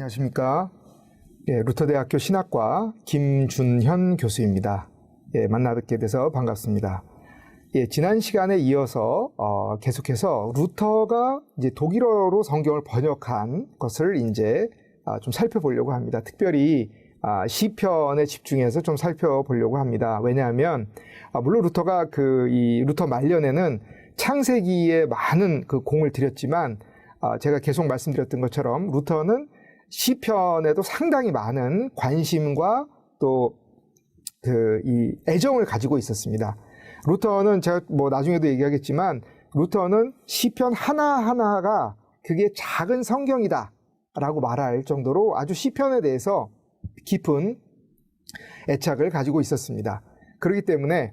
안녕하십니까. 루터대학교 신학과 김준현 교수입니다. 만나뵙게 돼서 반갑습니다. 지난 시간에 이어서 계속해서 루터가 이제 독일어로 성경을 번역한 것을 이제 좀 살펴보려고 합니다. 특별히 시편에 집중해서 좀 살펴보려고 합니다. 왜냐하면 물론 루터가 이 루터 말년에는 창세기에 많은 그 공을 들였지만 제가 계속 말씀드렸던 것처럼 루터는 시편에도 상당히 많은 관심과 또 이 애정을 가지고 있었습니다. 루터는 제가 나중에도 얘기하겠지만 루터는 시편 하나하나가 그게 작은 성경이다라고 말할 정도로 아주 시편에 대해서 깊은 애착을 가지고 있었습니다. 그렇기 때문에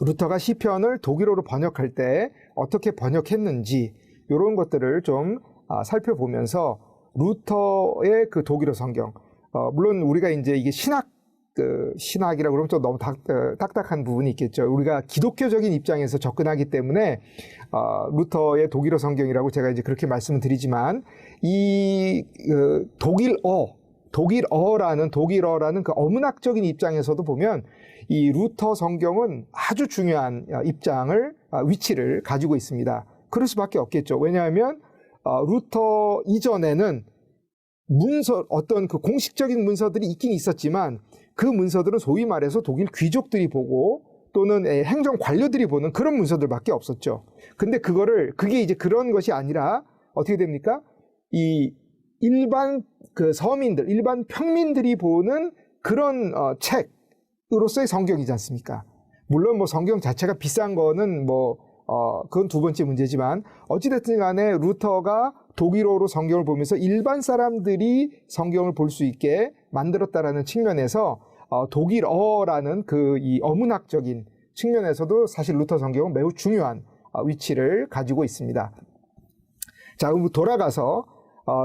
루터가 시편을 독일어로 번역할 때 어떻게 번역했는지 이런 것들을 좀 살펴보면서 루터의 그 독일어 성경, 물론 우리가 이제 이게 신학이라고 그러면 좀 너무 딱딱한 부분이 있겠죠. 우리가 기독교적인 입장에서 접근하기 때문에 루터의 독일어 성경이라고 제가 이제 그렇게 말씀을 드리지만 이 독일어라는 그 어문학적인 입장에서도 보면 이 루터 성경은 아주 중요한 위치를 가지고 있습니다. 그럴 수밖에 없겠죠. 왜냐하면 루터 이전에는 어떤 그 공식적인 문서들이 있긴 있었지만 그 문서들은 소위 말해서 독일 귀족들이 보고 또는 행정 관료들이 보는 그런 문서들밖에 없었죠. 근데 그게 이제 그런 것이 아니라 어떻게 됩니까? 이 일반 그 서민들, 일반 평민들이 보는 그런 책으로서의 성경이지 않습니까? 물론 성경 자체가 비싼 거는 그건 두 번째 문제지만 어찌됐든 간에 루터가 독일어로 성경을 보면서 일반 사람들이 성경을 볼 수 있게 만들었다라는 측면에서 독일어라는 이 어문학적인 측면에서도 사실 루터 성경은 매우 중요한 위치를 가지고 있습니다. 자, 그럼 돌아가서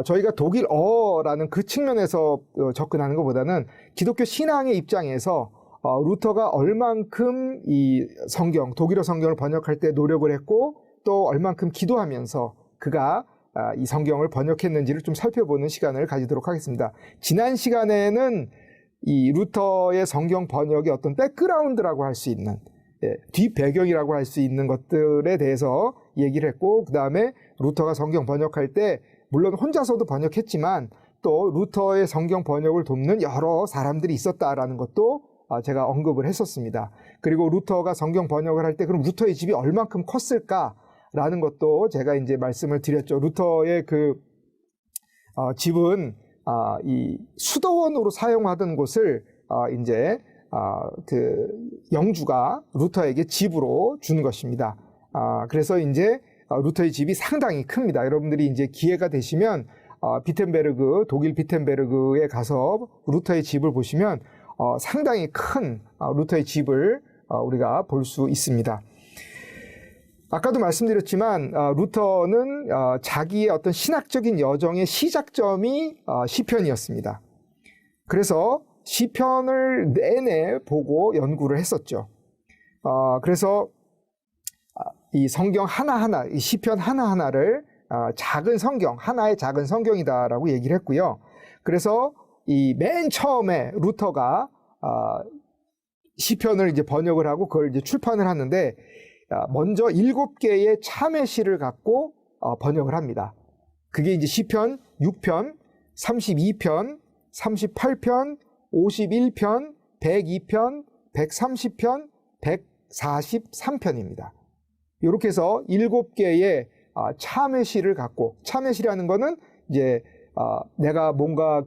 저희가 독일어라는 그 측면에서 접근하는 것보다는 기독교 신앙의 입장에서 루터가 얼만큼 이 독일어 성경을 번역할 때 노력을 했고 또 얼만큼 기도하면서 그가 이 성경을 번역했는지를 좀 살펴보는 시간을 가지도록 하겠습니다. 지난 시간에는 이 루터의 성경 번역의 어떤 백그라운드라고 할 수 있는 뒷배경이라고 할 수 있는 것들에 대해서 얘기를 했고 그 다음에 루터가 성경 번역할 때 물론 혼자서도 번역했지만 또 루터의 성경 번역을 돕는 여러 사람들이 있었다라는 것도 제가 언급을 했었습니다. 그리고 루터가 성경 번역을 할 때 그럼 루터의 집이 얼만큼 컸을까라는 것도 제가 이제 말씀을 드렸죠. 루터의 집은 이 수도원으로 사용하던 곳을 이제 영주가 루터에게 집으로 준 것입니다. 그래서 이제 루터의 집이 상당히 큽니다. 여러분들이 이제 기회가 되시면 독일 비텐베르그에 가서 루터의 집을 보시면 상당히 큰 루터의 집을 우리가 볼 수 있습니다. 아까도 말씀드렸지만 루터는 자기의 어떤 신학적인 여정의 시작점이 시편이었습니다. 그래서 시편을 내내 보고 연구를 했었죠. 그래서 이 성경 하나하나, 이 시편 하나하나를 하나의 작은 성경이다라고 얘기를 했고요. 그래서 이 맨 처음에 루터가 시편을 이제 번역을 하고 그걸 이제 출판을 하는데 먼저 7개의 참회시를 갖고 번역을 합니다. 그게 이제 시편 6편, 32편, 38편, 51편, 102편, 130편, 143편입니다. 이렇게 해서 7개의 참회시를 갖고, 참회시라는 거는 이제 내가 뭔가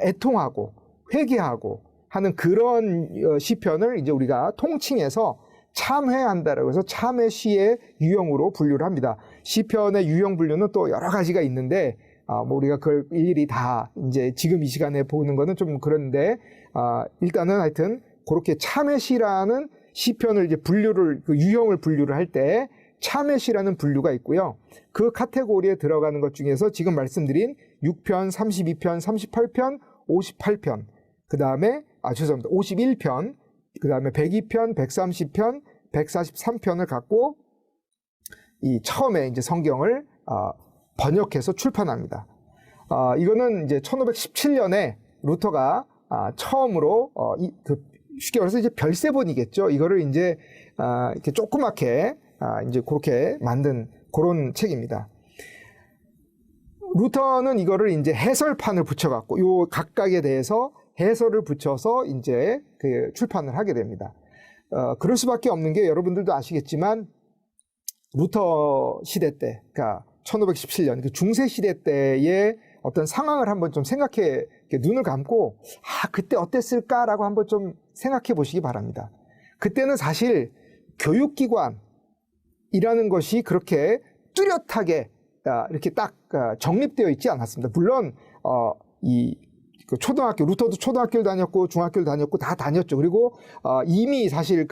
애통하고 회개하고 하는 그런 시편을 이제 우리가 통칭해서 참회한다라고 해서 참회시의 유형으로 분류를 합니다. 시편의 유형 분류는 또 여러 가지가 있는데 우리가 그걸 일일이 다 이제 지금 이 시간에 보는 거는 좀 그런데 일단은 하여튼 그렇게 참회시라는 시편을 이제 유형을 분류를 할 때 참회시라는 분류가 있고요. 그 카테고리에 들어가는 것 중에서 지금 말씀드린 6편, 32편, 38편, 58편, 그 다음에 51편, 그 다음에 102편, 130편, 143편을 갖고 처음에 이제 성경을 번역해서 출판합니다. 이거는 이제 1517년에 루터가 처음으로 쉽게 말해서 이제 별세본이겠죠. 이거를 이제 이렇게 조그맣게 이제 그렇게 만든 그런 책입니다. 루터는 이거를 이제 해설판을 붙여갖고 요 각각에 대해서 해설을 붙여서 이제 그 출판을 하게 됩니다. 그럴 수밖에 없는 게 여러분들도 아시겠지만 루터 시대 때, 그러니까 1517년 그 중세 시대 때의 어떤 상황을 한번 좀 생각해 눈을 감고 그때 어땠을까라고 한번 좀 생각해 보시기 바랍니다. 그때는 사실 교육기관이라는 것이 그렇게 뚜렷하게 이렇게 딱 정립되어 있지 않았습니다. 물론 그 초등학교, 루터도 초등학교를 다녔고 중학교를 다녔고 다 다녔죠. 그리고 이미 사실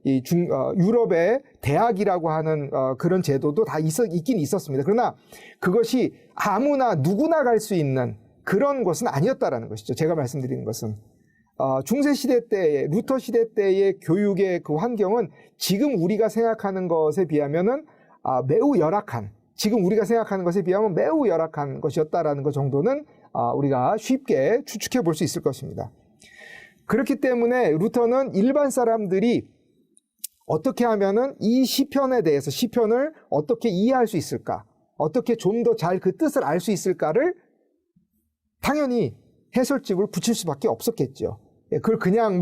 유럽의 대학이라고 하는 그런 제도도 다 있긴 있었습니다. 그러나 그것이 아무나 누구나 갈 수 있는 그런 것은 아니었다라는 것이죠. 제가 말씀드리는 것은 중세 시대 때의 루터 시대 때의 교육의 그 환경은 지금 우리가 생각하는 것에 비하면은 매우 열악한, 지금 우리가 생각하는 것에 비하면 매우 열악한 것이었다라는 것 정도는 우리가 쉽게 추측해 볼 수 있을 것입니다. 그렇기 때문에 루터는 일반 사람들이 어떻게 하면은 이 시편에 대해서 시편을 어떻게 이해할 수 있을까? 어떻게 좀 더 잘 그 뜻을 알 수 있을까를 당연히 해설집을 붙일 수밖에 없었겠죠. 그걸 그냥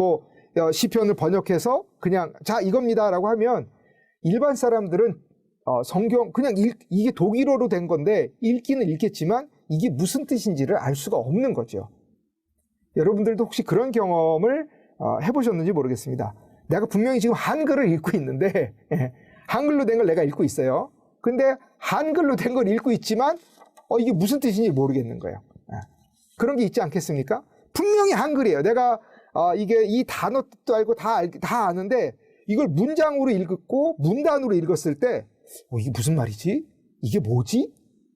시편을 번역해서 그냥 자 이겁니다라고 하면 일반 사람들은 성경 그냥 이게 독일어로 된 건데 읽기는 읽겠지만 이게 무슨 뜻인지를 알 수가 없는 거죠. 여러분들도 혹시 그런 경험을 해보셨는지 모르겠습니다. 내가 분명히 지금 한글을 읽고 있는데 한글로 된 걸 내가 읽고 있어요. 근데 한글로 된 걸 읽고 있지만 이게 무슨 뜻인지 모르겠는 거예요. 그런 게 있지 않겠습니까? 분명히 한글이에요. 내가 이게 이 단어 뜻도 알고 다 아는데 이걸 문장으로 읽고 문단으로 읽었을 때 이게 무슨 말이지? 이게 뭐지?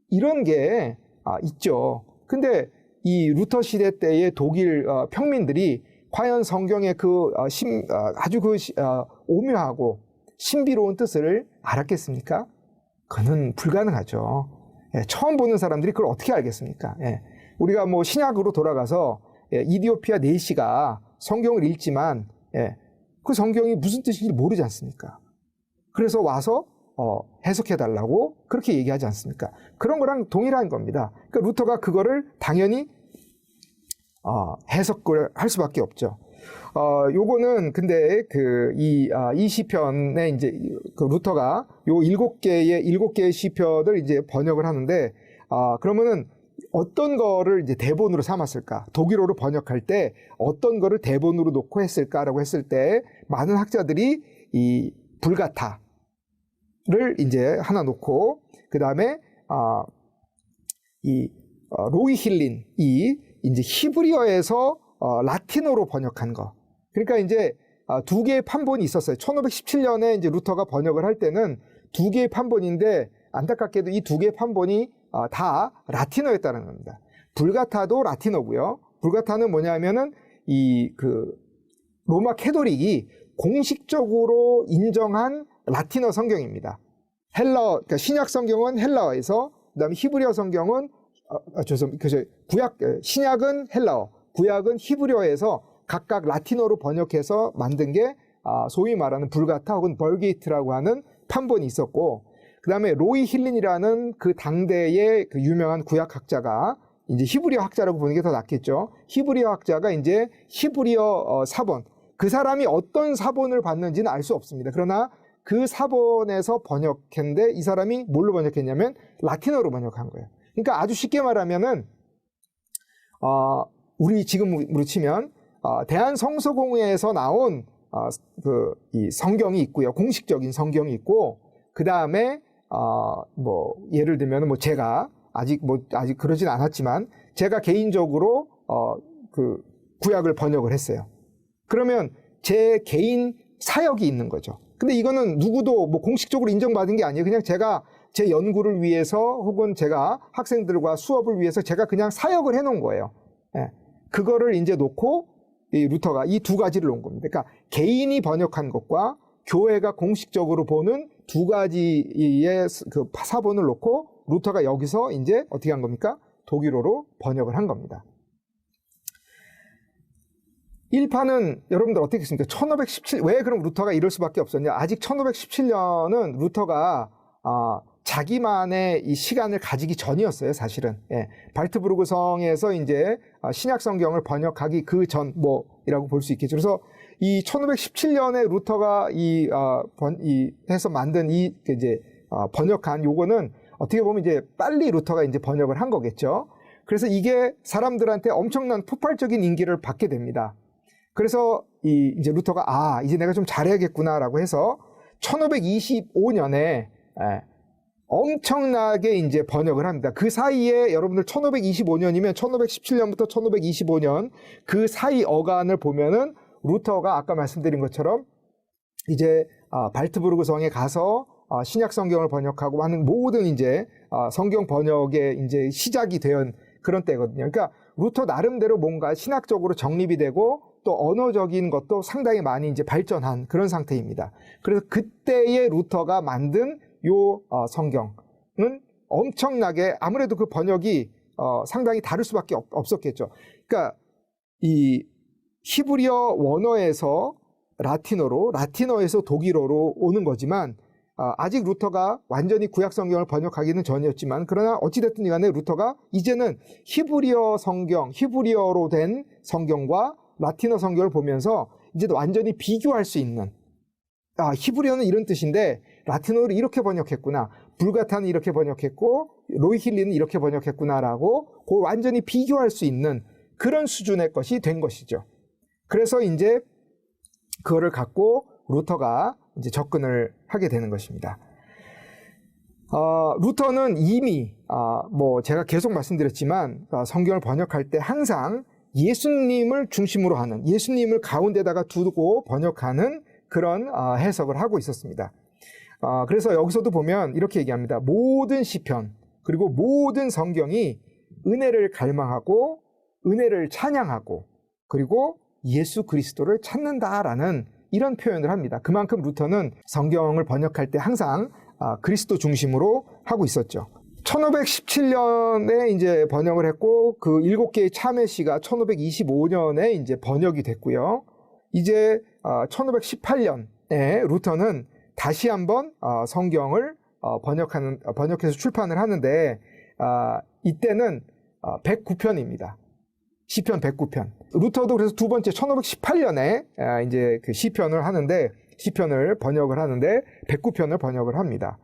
이런 게 있죠. 근데 이 루터 시대 때의 독일 평민들이 과연 성경의 아주 오묘하고 신비로운 뜻을 알았겠습니까? 그는 불가능하죠. 처음 보는 사람들이 그걸 어떻게 알겠습니까? 우리가 신약으로 돌아가서 이디오피아 네시가 성경을 읽지만 그 성경이 무슨 뜻인지 모르지 않습니까? 그래서 와서 해석해달라고 그렇게 얘기하지 않습니까? 그런 거랑 동일한 겁니다. 그러니까 루터가 그거를 당연히 해석을 할 수밖에 없죠. 요거는 근데 이 시편에 이제 그 루터가 요 일곱 개의 시편을 이제 번역을 하는데 그러면은 어떤 거를 이제 대본으로 삼았을까? 독일어로 번역할 때 어떤 거를 대본으로 놓고 했을까라고 했을 때 많은 학자들이 이 불가타를 이제 하나 놓고 그 다음에 로이 힐린이 이제 히브리어에서 라틴어로 번역한 거. 그러니까 이제 두 개의 판본이 있었어요. 1517년에 이제 루터가 번역을 할 때는 두 개의 판본인데 안타깝게도 이 두 개의 판본이 다 라틴어였다는 겁니다. 불가타도 라틴어고요. 불가타는 뭐냐면은 로마 캐토릭이 공식적으로 인정한 라틴어 성경입니다. 그러니까 신약 성경은 헬라어에서 그다음에 히브리어 성경은 신약은 헬라어, 구약은 히브리어에서 각각 라틴어로 번역해서 만든 게 소위 말하는 불가타 혹은 벌게이트라고 하는 판본이 있었고, 그 다음에 로이 힐린이라는 그 당대의 그 유명한 구약학자가 이제 히브리어 학자라고 보는 게 더 낫겠죠. 히브리어 학자가 이제 히브리어 사본, 그 사람이 어떤 사본을 받는지는 알 수 없습니다. 그러나 그 사본에서 번역했는데 이 사람이 뭘로 번역했냐면 라틴어로 번역한 거예요. 그러니까 아주 쉽게 말하면은 우리 지금으로 치면 대한성서공회에서 나온 이 성경이 있고요. 공식적인 성경이 있고, 그 다음에 예를 들면 제가 아직 그러진 않았지만 제가 개인적으로 구약을 번역을 했어요. 그러면 제 개인 사역이 있는 거죠. 근데 이거는 누구도 공식적으로 인정받은 게 아니에요. 그냥 제가 제 연구를 위해서 혹은 제가 학생들과 수업을 위해서 제가 그냥 사역을 해놓은 거예요. 그거를 이제 놓고 이 루터가 이 두 가지를 놓은 겁니다. 그러니까 개인이 번역한 것과 교회가 공식적으로 보는 두 가지의 그 사본을 놓고 루터가 여기서 이제 어떻게 한 겁니까? 독일어로 번역을 한 겁니다. 1파는 여러분들 어떻게 했습니까? 1517, 왜 그럼 루터가 이럴 수밖에 없었냐? 아직 1517년은 루터가 자기만의 이 시간을 가지기 전이었어요, 사실은. 예. 발트부르크 성에서 이제 신약 성경을 번역하기 그 전이라고 볼 수 있겠죠. 그래서 이 1517년에 루터가 해서 만든 번역한 요거는 어떻게 보면 이제 빨리 루터가 이제 번역을 한 거겠죠. 그래서 이게 사람들한테 엄청난 폭발적인 인기를 받게 됩니다. 그래서 이제 루터가 이제 내가 좀 잘해야겠구나라고 해서 1525년에 엄청나게 이제 번역을 합니다. 그 사이에 여러분들 1525년이면 1517년부터 1525년 그 사이 어간을 보면은 루터가 아까 말씀드린 것처럼 이제 발트부르크 성에 가서 신약 성경을 번역하고 하는 모든 이제 성경 번역의 이제 시작이 된 그런 때거든요. 그러니까 루터 나름대로 뭔가 신학적으로 정립이 되고 또 언어적인 것도 상당히 많이 이제 발전한 그런 상태입니다. 그래서 그때의 루터가 만든 요 성경은 엄청나게 아무래도 그 번역이 상당히 다를 수밖에 없었겠죠. 그러니까 이 히브리어 원어에서 라틴어에서 독일어로 오는 거지만 아직 루터가 완전히 구약 성경을 번역하기는 전이었지만 그러나 어찌됐든 간에 루터가 이제는 히브리어 성경, 히브리어로 된 성경과 라틴어 성경을 보면서 이제 완전히 비교할 수 있는 히브리어는 이런 뜻인데 라틴어를 이렇게 번역했구나. 불가타는 이렇게 번역했고 로이힐리는 이렇게 번역했구나라고 완전히 비교할 수 있는 그런 수준의 것이 된 것이죠. 그래서 이제 그거를 갖고 루터가 이제 접근을 하게 되는 것입니다. 루터는 이미 제가 계속 말씀드렸지만 성경을 번역할 때 항상 예수님을 중심으로 하는 예수님을 가운데다가 두고 번역하는 그런 해석을 하고 있었습니다. 그래서 여기서도 보면 이렇게 얘기합니다. 모든 시편 그리고 모든 성경이 은혜를 갈망하고 은혜를 찬양하고 그리고 예수 그리스도를 찾는다라는 이런 표현을 합니다. 그만큼 루터는 성경을 번역할 때 항상 그리스도 중심으로 하고 있었죠. 1517년에 이제 번역을 했고 그 7개의 참회시가 1525년에 이제 번역이 됐고요. 이제 1518년에 루터는 다시 한번 성경을 번역해서 출판을 하는데 이때는 109편입니다. 시편 109편. 루터도 그래서 두 번째 1518년에 이제 그 시편을 번역을 하는데 109편을 번역을 합니다.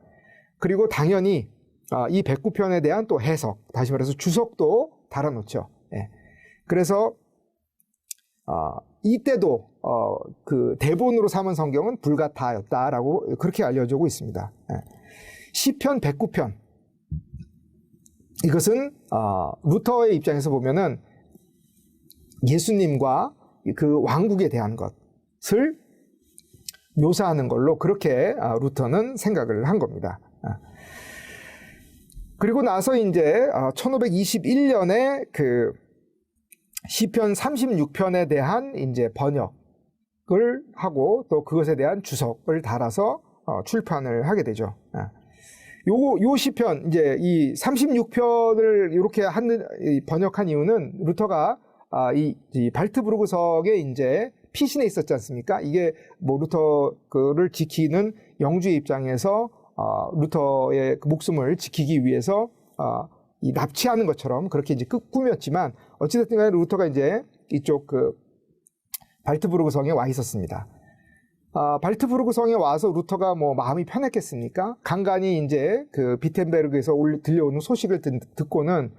그리고 당연히 이 109편에 대한 또 해석, 다시 말해서 주석도 달아놓죠. 예. 그래서 이때도 그 대본으로 삼은 성경은 불가타였다라고 그렇게 알려지고 있습니다. 예. 시편 109편. 이것은 루터의 입장에서 보면은 예수님과 그 왕국에 대한 것을 묘사하는 걸로 그렇게 루터는 생각을 한 겁니다. 그리고 나서 이제 1521년에 그 시편 36편에 대한 이제 번역을 하고 또 그것에 대한 주석을 달아서 출판을 하게 되죠. 요 시편 이제 이 36편을 이렇게 번역한 이유는 루터가 이 발트부르크성에 이제 피신해 있었지 않습니까? 이게 루터를 지키는 영주의 입장에서 루터의 그 목숨을 지키기 위해서 이 납치하는 것처럼 그렇게 이제 꾸몄지만 어찌됐든 간에 루터가 이제 이쪽 그 발트부르크성에 와 있었습니다. 발트부르크 성에 와서 루터가 마음이 편했겠습니까? 간간히 이제 그 비텐베르크에서 들려오는 소식을 듣고는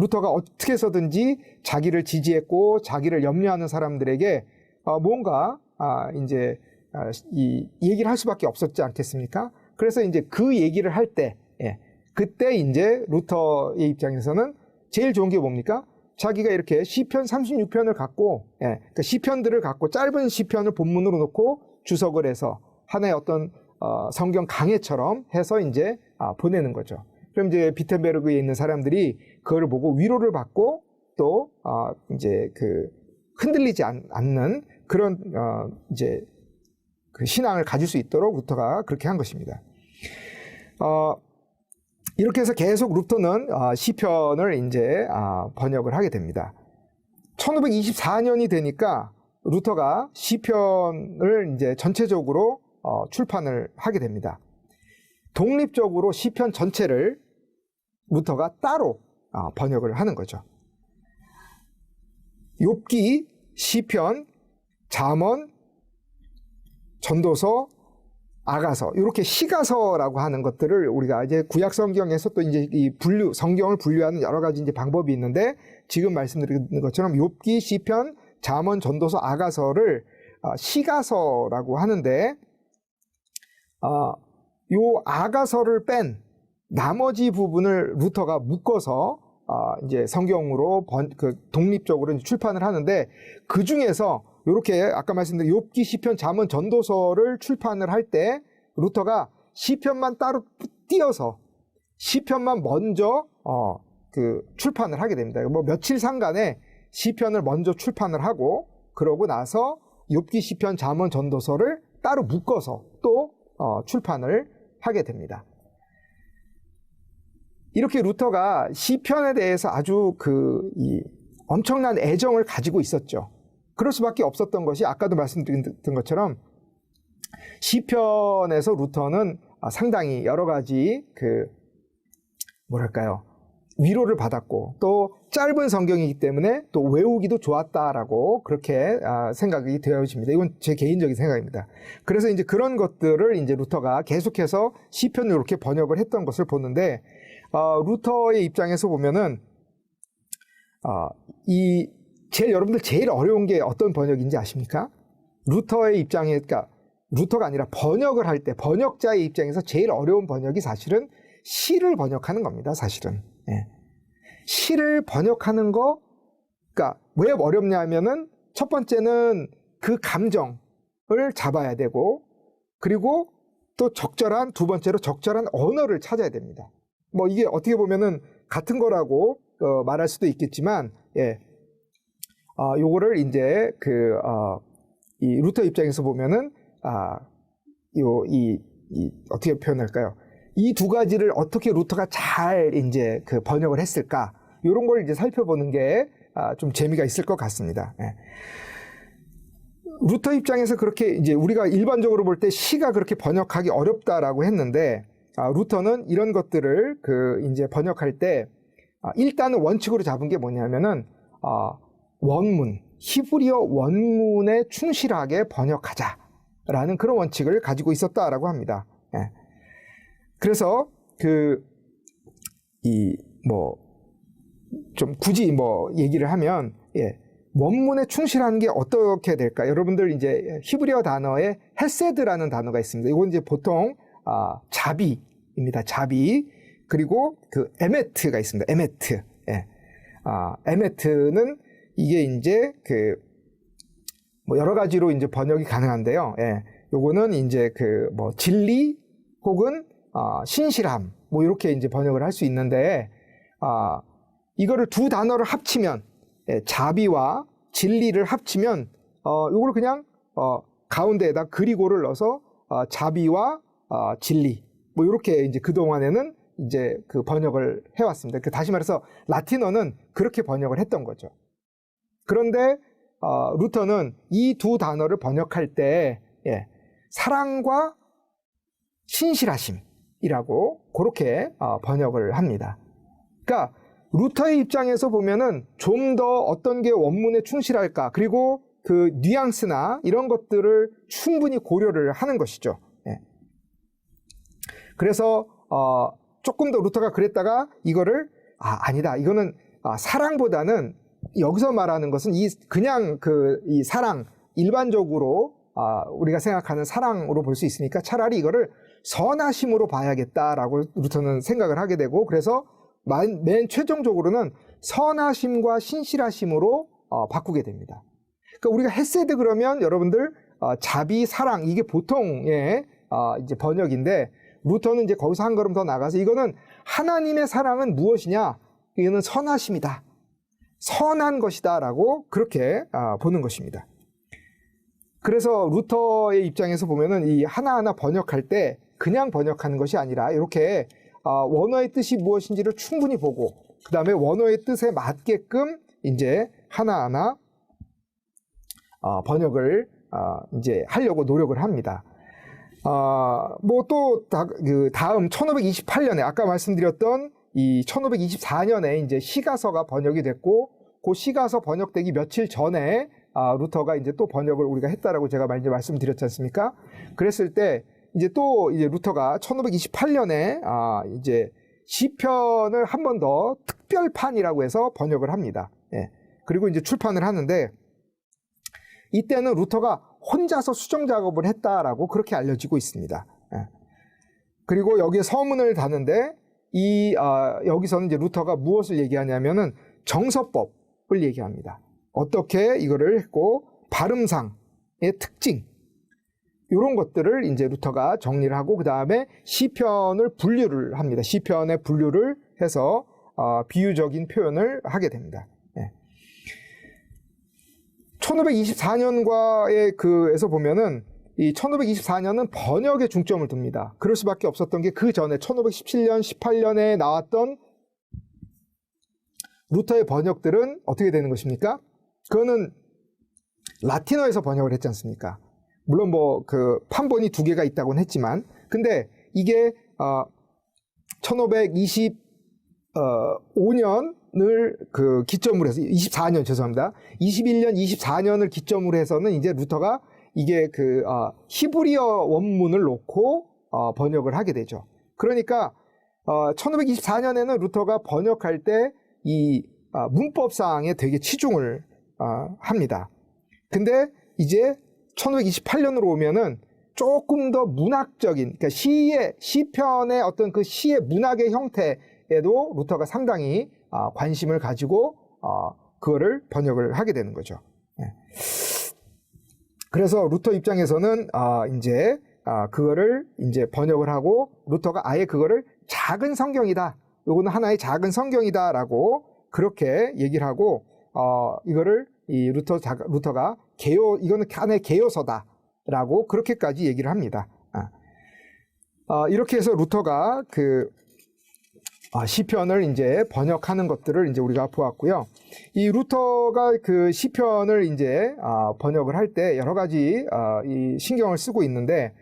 루터가 어떻게 해서든지 자기를 지지했고 자기를 염려하는 사람들에게 뭔가 이제 이 얘기를 할 수밖에 없었지 않겠습니까? 그래서 이제 그 얘기를 할 때, 그때 이제 루터의 입장에서는 제일 좋은 게 뭡니까? 자기가 이렇게 시편 36편을 갖고, 그러니까 시편들을 갖고 짧은 시편을 본문으로 놓고 주석을 해서 하나의 어떤 성경 강해처럼 해서 이제 보내는 거죠. 그럼 이제 비텐베르크에 있는 사람들이 그걸 보고 위로를 받고 또 이제 그 흔들리지 않는 그런 이제 그 신앙을 가질 수 있도록 루터가 그렇게 한 것입니다. 이렇게 해서 계속 루터는 시편을 이제 번역을 하게 됩니다. 1524년이 되니까 루터가 시편을 이제 전체적으로 출판을 하게 됩니다. 독립적으로 시편 전체를 루터가 따로 번역을 하는 거죠. 욥기, 시편, 잠언, 전도서, 아가서, 이렇게 시가서라고 하는 것들을 우리가 이제 구약 성경에서 또 이제 이 성경을 분류하는 여러 가지 이제 방법이 있는데, 지금 말씀드린 것처럼 욥기, 시편, 잠언, 전도서, 아가서를 시가서라고 하는데, 요 아가서를 뺀 나머지 부분을 루터가 묶어서 이제 성경으로 독립적으로 이제 출판을 하는데, 그 중에서 이렇게 아까 말씀드린 욥기, 시편, 잠언, 전도서를 출판을 할 때 루터가 시편만 따로 띄어서 시편만 먼저 출판을 하게 됩니다. 뭐 며칠 상간에 시편을 먼저 출판을 하고, 그러고 나서 욥기, 시편, 잠언, 전도서를 따로 묶어서 또 출판을 하게 됩니다. 이렇게 루터가 시편에 대해서 아주 엄청난 애정을 가지고 있었죠. 그럴 수밖에 없었던 것이 아까도 말씀드린 것처럼 시편에서 루터는 상당히 여러 가지 위로를 받았고, 또 짧은 성경이기 때문에 또 외우기도 좋았다라고 그렇게 생각이 되어집니다. 이건 제 개인적인 생각입니다. 그래서 이제 그런 것들을 이제 루터가 계속해서 시편을 이렇게 번역을 했던 것을 보는데, 루터의 입장에서 보면은 여러분들 제일 어려운 게 어떤 번역인지 아십니까? 루터의 입장에, 그러니까 루터가 아니라 번역을 할 때 번역자의 입장에서 제일 어려운 번역이 사실은 시를 번역하는 겁니다. 사실은. 예. 시를 번역하는 거, 그러니까 왜 어렵냐면은 첫 번째는 그 감정을 잡아야 되고, 그리고 또 두 번째로 적절한 언어를 찾아야 됩니다. 뭐 이게 어떻게 보면은 같은 거라고 말할 수도 있겠지만, 예. 요거를 이제 이 루터 입장에서 보면은 어떻게 표현할까요? 이 두 가지를 어떻게 루터가 잘 이제 번역을 했을까? 이런 걸 이제 살펴보는 게 좀 재미가 있을 것 같습니다. 예. 루터 입장에서 그렇게 이제 우리가 일반적으로 볼 때 시가 그렇게 번역하기 어렵다라고 했는데, 루터는 이런 것들을 이제 번역할 때 일단은 원칙으로 잡은 게 뭐냐면은 원문, 히브리어 원문에 충실하게 번역하자라는 그런 원칙을 가지고 있었다라고 합니다. 예. 그래서 좀 굳이 얘기를 하면, 예, 원문에 충실한 게 어떻게 될까? 여러분들 이제 히브리어 단어에 헤세드라는 단어가 있습니다. 이건 이제 보통 자비입니다. 자비. 그리고 에메트가 있습니다. 에메트. 예. 에메트는 이게 이제 여러 가지로 이제 번역이 가능한데요. 예. 요거는 이제 진리 혹은 신실함, 이렇게 이제 번역을 할 수 있는데, 이거를 두 단어를 합치면, 예, 자비와 진리를 합치면, 요걸 그냥, 가운데에다 그리고를 넣어서, 자비와, 진리. 이렇게 이제 그동안에는 이제 번역을 해왔습니다. 다시 말해서, 라틴어는 그렇게 번역을 했던 거죠. 그런데, 루터는 이 두 단어를 번역할 때, 예, 사랑과 신실하심이라고 그렇게 번역을 합니다. 그러니까 루터의 입장에서 보면은 좀 더 어떤 게 원문에 충실할까, 그리고 뉘앙스나 이런 것들을 충분히 고려를 하는 것이죠. 예. 그래서 조금 더 루터가 그랬다가 이거를 아니다. 이거는 사랑보다는 여기서 말하는 것은 그냥 이 사랑, 일반적으로 우리가 생각하는 사랑으로 볼 수 있으니까 차라리 이거를 선하심으로 봐야겠다라고 루터는 생각을 하게 되고, 그래서 맨 최종적으로는 선하심과 신실하심으로 바꾸게 됩니다. 그러니까 우리가 헤세드 그러면 여러분들 자비, 사랑, 이게 보통의 이제 번역인데, 루터는 이제 거기서 한 걸음 더 나가서 이거는 하나님의 사랑은 무엇이냐? 이거는 선하심이다. 선한 것이다라고 그렇게 보는 것입니다. 그래서 루터의 입장에서 보면은 이 하나하나 번역할 때 그냥 번역하는 것이 아니라 이렇게 원어의 뜻이 무엇인지를 충분히 보고 그 다음에 원어의 뜻에 맞게끔 이제 하나하나 번역을 이제 하려고 노력을 합니다. 뭐 또 그 다음 1528년에 아까 말씀드렸던 이 1524년에 이제 시가서가 번역이 됐고 그 시가서 번역되기 며칠 전에 루터가 이제 또 번역을 우리가 했다라고 제가 이제 말씀드렸지 않습니까? 그랬을 때 이제 또 이제 루터가 1528년에 이제 시편을 한 번 더 특별판이라고 해서 번역을 합니다. 예. 그리고 이제 출판을 하는데 이때는 루터가 혼자서 수정 작업을 했다라고 그렇게 알려지고 있습니다. 예. 그리고 여기에 서문을 다는데 여기서는 이제 루터가 무엇을 얘기하냐면은 정서법을 얘기합니다. 어떻게 이거를 했고 발음상의 특징 이런 것들을 이제 루터가 정리를 하고 그 다음에 시편을 분류를 합니다. 시편의 분류를 해서 비유적인 표현을 하게 됩니다. 예. 1524년과의 그에서 보면은 이 1524년은 번역에 중점을 둡니다. 그럴 수밖에 없었던 게 그 전에 1517년, 18년에 나왔던 루터의 번역들은 어떻게 되는 것입니까? 그거는 라틴어에서 번역을 했지 않습니까? 물론 뭐 그 판본이 2개가 있다고는 했지만, 근데 이게 1525년을 그 기점으로 해서 24년 죄송합니다. 21년, 24년을 기점으로 해서는 이제 루터가 이게 그 히브리어 원문을 놓고 번역을 하게 되죠. 그러니까 1524년에는 루터가 번역할 때 이 문법상에 되게 치중을 합니다. 근데 이제 1528년으로 오면은 조금 더 문학적인, 그러니까 시편의 어떤 그 시의 문학의 형태에도 루터가 상당히 관심을 가지고 그거를 번역을 하게 되는 거죠. 네. 그래서 루터 입장에서는 이제 그거를 이제 번역을 하고 루터가 아예 그거를 작은 성경이다. 요거는 하나의 작은 성경이다라고 그렇게 얘기를 하고 이거를 이 루터가 이거는 하나의 개요서다라고 그렇게까지 얘기를 합니다. 이렇게 해서 루터가 그 시편을 이제 번역하는 것들을 이제 우리가 보았고요. 이 루터가 그 시편을 이제 번역을 할 때 여러 가지 이 신경을 쓰고 있는데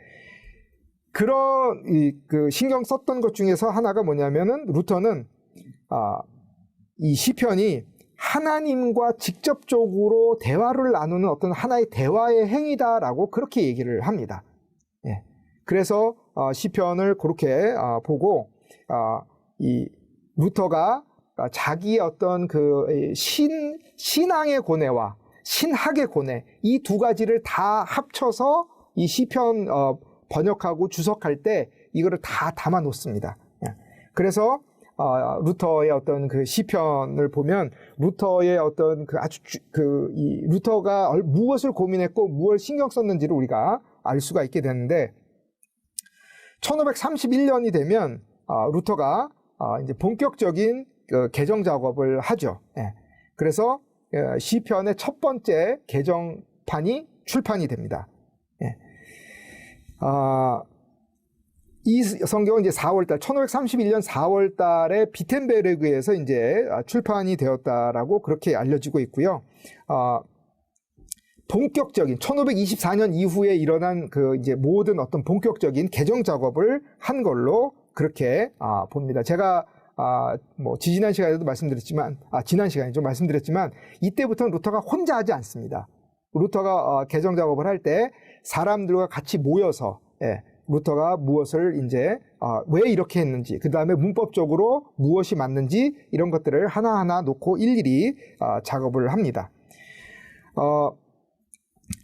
그런 그 신경 썼던 것 중에서 하나가 뭐냐면은 루터는 이 시편이 하나님과 직접적으로 대화를 나누는 어떤 하나의 대화의 행위다라고 그렇게 얘기를 합니다. 예. 그래서 시편을 그렇게 보고 이 루터가 자기의 어떤 그 신앙의 고뇌와 신학의 고뇌 이 두 가지를 다 합쳐서 이 시편 번역하고 주석할 때 이거를 다 담아 놓습니다. 예. 그래서 루터의 어떤 그 시편을 보면 루터의 어떤 그 이 루터가 무엇을 고민했고 무엇을 신경 썼는지를 우리가 알 수가 있게 되는데 1531년이 되면 루터가 이제 본격적인 그 개정 작업을 하죠. 예. 그래서 시편의 첫 번째 개정판이 출판이 됩니다. 예. 이 성경은 이제 1531년 4월 달에 비텐베르그에서 이제 출판이 되었다라고 그렇게 알려지고 있고요. 본격적인 1524년 이후에 일어난 그 이제 모든 어떤 본격적인 개정 작업을 한 걸로 그렇게 봅니다. 제가 뭐 지난 시간에도 말씀드렸지만 지난 시간에 좀 말씀드렸지만 이때부터는 루터가 혼자 하지 않습니다. 루터가 개정 작업을 할 때 사람들과 같이 모여서 루터가 무엇을 이제 왜 이렇게 했는지 그 다음에 문법적으로 무엇이 맞는지 이런 것들을 하나하나 놓고 일일이 작업을 합니다.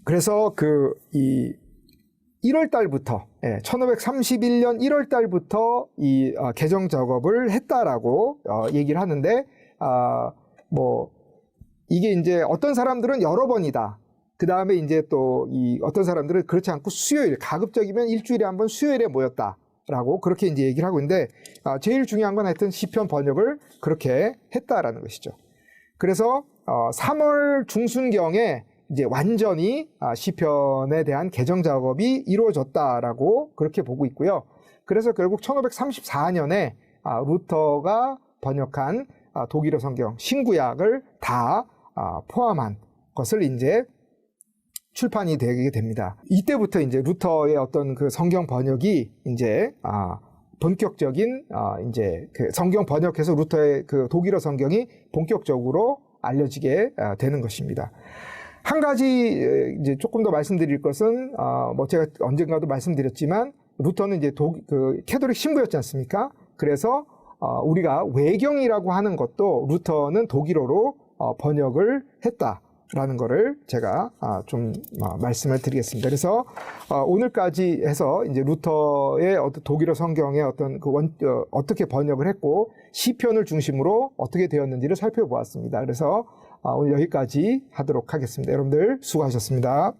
그래서 이 1월 달부터 1531년 1월 달부터 이 개정 작업을 했다라고 얘기를 하는데 뭐 이게 이제 어떤 사람들은 여러 번이다. 그 다음에 이제 또 어떤 사람들은 그렇지 않고 가급적이면 일주일에 한 번 수요일에 모였다라고 그렇게 이제 얘기를 하고 있는데 제일 중요한 건 하여튼 시편 번역을 그렇게 했다라는 것이죠. 그래서 3월 중순경에 이제 완전히 시편에 대한 개정 작업이 이루어졌다라고 그렇게 보고 있고요. 그래서 결국 1534년에 루터가 번역한 독일어 성경 신구약을 다 포함한 것을 이제 출판이 되게 됩니다. 이때부터 이제 루터의 어떤 그 성경 번역이 이제 본격적인 이제 그 성경 번역해서 루터의 그 독일어 성경이 본격적으로 알려지게 되는 것입니다. 한 가지 이제 조금 더 말씀드릴 것은 뭐 제가 언젠가도 말씀드렸지만 루터는 이제 그 캐톨릭 신부였지 않습니까? 그래서 우리가 외경이라고 하는 것도 루터는 독일어로 번역을 했다라는 거를 제가 좀 말씀을 드리겠습니다. 그래서 오늘까지 해서 이제 루터의 어떤 독일어 성경의 어떤 그 어떻게 번역을 했고 시편을 중심으로 어떻게 되었는지를 살펴보았습니다. 그래서 오늘 여기까지 하도록 하겠습니다. 여러분들 수고하셨습니다.